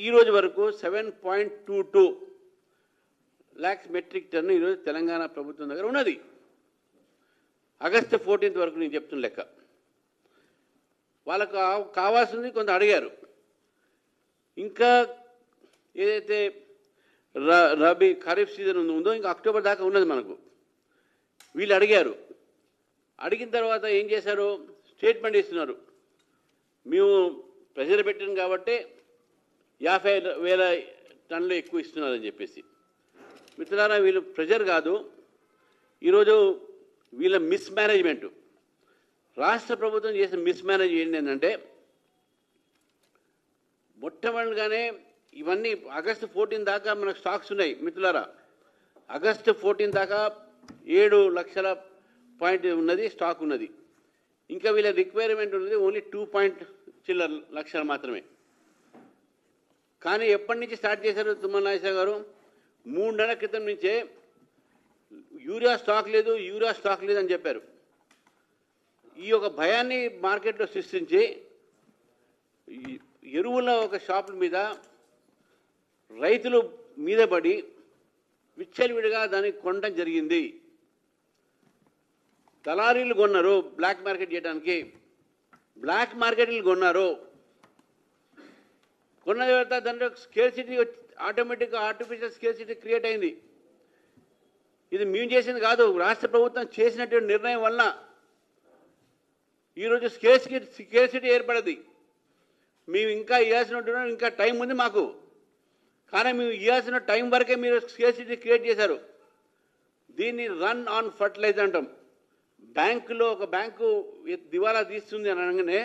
ఈ రోజు వరకు 7.22 lakhs మెట్రిక్ టన్ను ఈరోజు తెలంగాణ ప్రభుత్వం దగ్గర ఉన్నది. ఆగస్టు 14 వరకు నేను చెప్తున్న లెక్క. వాళ్ళకు కావాల్సింది కొంత అడిగారు. ఇంకా ఏదైతే రబీ ఖరీఫ్ సీజన్ ఉందో ఇంకా అక్టోబర్ దాకా ఉన్నది మనకు. వీళ్ళు అడిగారు. అడిగిన తర్వాత ఏం చేశారు? స్టేట్మెంట్ ఇస్తున్నారు. మేము ప్రెజర్ పెట్టాం కాబట్టి 50,000 టన్నులు ఎక్కువ ఇస్తున్నారని చెప్పేసి. మిత్రులారా, వీళ్ళు ప్రెజర్ కాదు, ఈరోజు వీళ్ళ మిస్మేనేజ్మెంటు. రాష్ట్ర ప్రభుత్వం చేసిన మిస్మేనేజ్ ఏంటంటే మొట్టమొదటిగానే ఇవన్నీ ఆగస్టు 14 దాకా మనకు స్టాక్స్ ఉన్నాయి. మిత్రులారా, ఆగస్టు 14 దాకా 7 లక్షల పాయింట్ ఉన్నది, స్టాక్ ఉన్నది. ఇంకా వీళ్ళ రిక్వైర్మెంట్ ఉన్నది ఓన్లీ 2 చిల్లర లక్షలు మాత్రమే. కానీ ఎప్పటి నుంచి స్టార్ట్ చేశారు తుమ్మల నాగేశ్వరరావు గారు? 3 నెలల క్రితం నుంచే యూరియా స్టాక్ లేదు అని చెప్పారు. ఈ యొక్క భయాన్ని మార్కెట్లో సృష్టించి ఎరువుల ఒక షాపుల మీద రైతులు మీద పడి విచ్చలవిడిగా దాన్ని కొనడం జరిగింది. దళారీలు కొన్నారు బ్లాక్ మార్కెట్ చేయడానికి. బ్లాక్ మార్కెట్లు కొన్నారు. కొన్న తర్వాత దాంట్లో స్కేర్సిటీ ఆటోమేటిక్గా ఆర్టిఫిషియల్ స్కేర్సిటీ క్రియేట్ అయింది. ఇది మేము చేసింది కాదు, రాష్ట్ర ప్రభుత్వం చేసినటువంటి నిర్ణయం వల్ల ఈరోజు స్కేర్సిటీ ఏర్పడది. మేము ఇంకా ఇవ్వాల్సిన ఇంకా టైం ఉంది మాకు, కానీ మేము ఇవ్వాల్సిన టైం వరకే మీరు స్కేర్సిటీ క్రియేట్ చేశారు. దీన్ని రన్ ఆన్ ఫర్టిలైజర్ అంటాం. బ్యాంకులో ఒక బ్యాంకు దివాలా తీస్తుంది అని అనగానే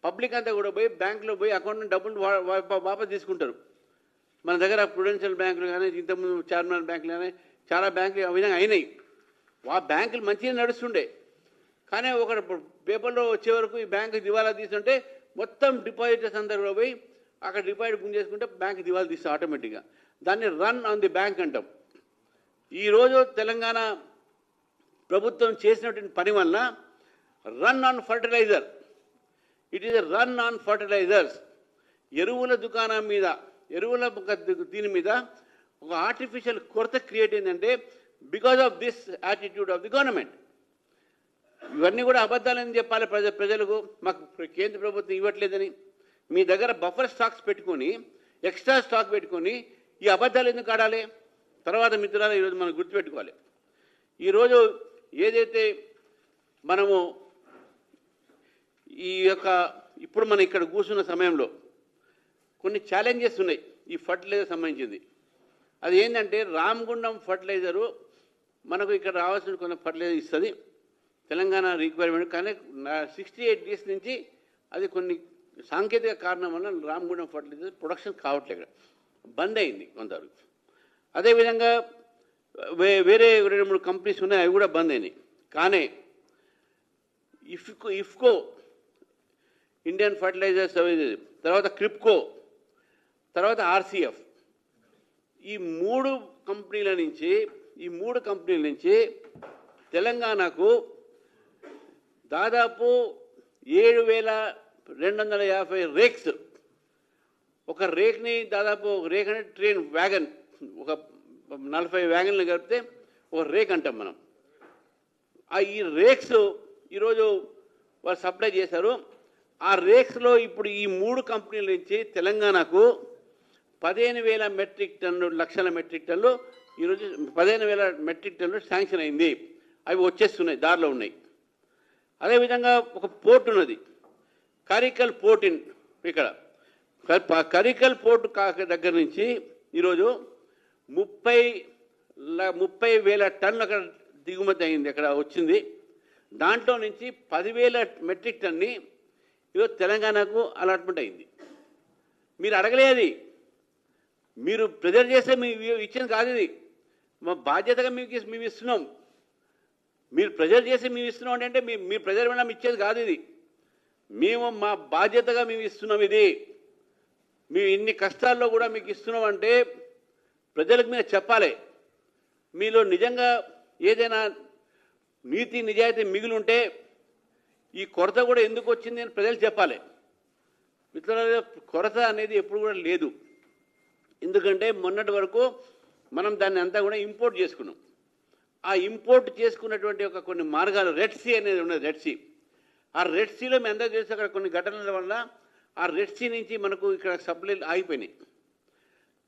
పబ్లిక్ అంతా కూడా పోయి బ్యాంకులో పోయి అకౌంట్ డబ్బులు వాపస్ తీసుకుంటారు. మన దగ్గర ప్రుడెన్షియల్ బ్యాంకులు కానీ, ఇంతకుముందు చార్మినార్ బ్యాంకులు కానీ చాలా బ్యాంకులు ఆ విధంగా అయినాయి. ఆ బ్యాంకులు మంచిగా నడుస్తుండే, కానీ ఒక పేపర్లో వచ్చే వరకు ఈ బ్యాంకు దివాలా తీస్తుంటే మొత్తం డిపాజిటర్స్ అందరూ కూడా పోయి అక్కడ డిపాజిట్ గుంజేసుకుంటే బ్యాంకు దివాలా తీస్తారు ఆటోమేటిక్గా. దాన్ని రన్ ఆన్ ది బ్యాంక్ అంటాం. ఈరోజు తెలంగాణ ప్రభుత్వం చేసినటువంటి పని వలన run on fertilizer, it is a run on fertilizers. ఎరువుల దుకాణం మీద, ఎరువుల దీని మీద ఒక ఆర్టిఫిషియల్ కొరత క్రియేట్ అయిందంటే because of this attitude of the government. ఇవన్నీ కూడా అబద్ధాలని చెప్పాలి ప్రజలకు. మాకు కేంద్ర ప్రభుత్వం ఇవ్వట్లేదని మీ దగ్గర బఫర్ స్టాక్స్ పెట్టుకొని, ఎక్స్ట్రా స్టాక్ పెట్టుకొని ఈ అబద్ధాలు ఎందుకు ఆడాలి? తర్వాత మిత్రులారా, ఈరోజు మనం గుర్తుపెట్టుకోవాలి. ఈరోజు ఏదైతే మనము ఈ యొక్క ఇప్పుడు మనం ఇక్కడ కూర్చున్న సమయంలో కొన్ని ఛాలెంజెస్ ఉన్నాయి ఈ ఫర్టిలైజర్ సంబంధించింది. అది ఏంటంటే రామగుండం ఫర్టిలైజరు మనకు ఇక్కడ రావాల్సిన కొన్ని ఫర్టిలైజర్ ఇస్తుంది తెలంగాణ రిక్వైర్మెంట్. కానీ 68 days నుంచి అది కొన్ని సాంకేతిక కారణం వల్ల రామగుండం ఫర్టిలైజర్ ప్రొడక్షన్ కావట్లేదు, ఇక్కడ బంద్ అయింది కొంతవరకు. అదేవిధంగా వేరే 2-3 కంపెనీస్ ఉన్నాయి, అవి కూడా బంద్ అయినాయి. కానీ ఇఫ్కో ఇండియన్ ఫర్టిలైజర్స్, తర్వాత క్రిప్కో, తర్వాత ఆర్సీఎఫ్, ఈ 3 కంపెనీల నుంచి తెలంగాణకు దాదాపు 7,250 రేక్స్. ఒక రేక్ని దాదాపు ఒక రేక్ అంటే ట్రైన్ వ్యాగన్, ఒక 40 వ్యాగన్లు కలిపితే ఒక రేక్ అంటాం మనం. ఈ రేక్స్ ఈరోజు వాళ్ళు సప్లై చేశారు. ఆ రేక్స్లో ఇప్పుడు ఈ 3 కంపెనీల నుంచి తెలంగాణకు 15,000 మెట్రిక్ టన్ను, లక్షల మెట్రిక్ టన్నులు, ఈరోజు 15,000 మెట్రిక్ టన్నులు శాంక్షన్ అయింది. అవి వచ్చేస్తున్నాయి, దారిలో ఉన్నాయి. అదేవిధంగా ఒక పోర్ట్ ఉన్నది, కరికల్ పోర్ట్. ఇక్కడ కరికల్ పోర్ట్ దగ్గర నుంచి ఈరోజు 30,000 టన్నులు అక్కడ దిగుమతి అయింది, అక్కడ వచ్చింది. దాంట్లో నుంచి 10,000 మెట్రిక్ టన్ని ఈరోజు తెలంగాణకు అలాట్మెంట్ అయింది. మీరు అడగలేదు, మీరు ప్రెజర్ చేస్తే మేము ఇచ్చింది కాదు. ఇది మా బాధ్యతగా మేము ఇస్తున్నాం. మీరు ప్రెజర్ చేసి మేము ఇస్తున్నాం అంటే మీరు ప్రెజర్ వల్ల ఇచ్చేది కాదు. ఇది మేము మా బాధ్యతగా మేము ఇస్తున్నాం. ఇది మేము ఇన్ని కష్టాల్లో కూడా మీకు ఇస్తున్నాం అంటే ప్రజలకు మీరు చెప్పాలి. మీలో నిజంగా ఏదైనా నీతి నిజాయితీ మిగిలి ఉంటే ఈ కొరత కూడా ఎందుకు వచ్చింది అని ప్రజలు చెప్పాలి. మిత్రుల కొరత అనేది ఎప్పుడు కూడా లేదు. ఎందుకంటే మొన్నటి వరకు మనం దాన్ని అంతా కూడా ఇంపోర్ట్ చేసుకున్నాం. ఆ ఇంపోర్ట్ చేసుకున్నటువంటి ఒక కొన్ని మార్గాలు రెడ్ సీ అనేది ఉన్నది. రెడ్ సీ, ఆ రెడ్ సీలో మేము అందరూ చేస్తే అక్కడ కొన్ని ఘటనల వల్ల ఆ రెడ్ సీ నుంచి మనకు ఇక్కడ సప్లైలు ఆగిపోయినాయి.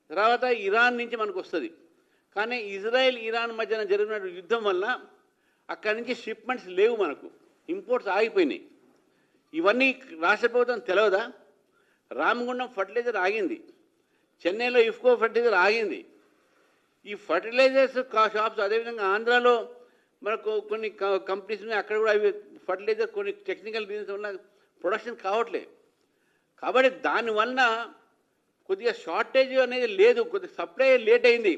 తర్వాత ఇరాన్ నుంచి మనకు వస్తుంది. కానీ ఇజ్రాయెల్ ఇరాన్ మధ్యన జరిగిన యుద్ధం వల్ల అక్కడి నుంచి షిప్మెంట్స్ లేవు, మనకు ఇంపోర్ట్స్ ఆగిపోయినాయి. ఇవన్నీ రాష్ట్ర ప్రభుత్వం తెలియదా? రామగుండం ఫర్టిలైజర్ ఆగింది, చెన్నైలో ఇఫ్కో ఫర్టిలైజర్ ఆగింది. ఈ ఫర్టిలైజర్స్ షాప్స్, అదేవిధంగా ఆంధ్రాలో మనకు కొన్ని కంపెనీస్ ఉన్నాయి, అక్కడ కూడా అవి ఫర్టిలైజర్ కొన్ని టెక్నికల్ రీజన్స్ వల్ల ప్రొడక్షన్ కావట్లేదు. కాబట్టి దానివల్ల కొద్దిగా షార్టేజ్ అనేది లేదు, కొద్దిగా సప్లై లేట్ అయింది.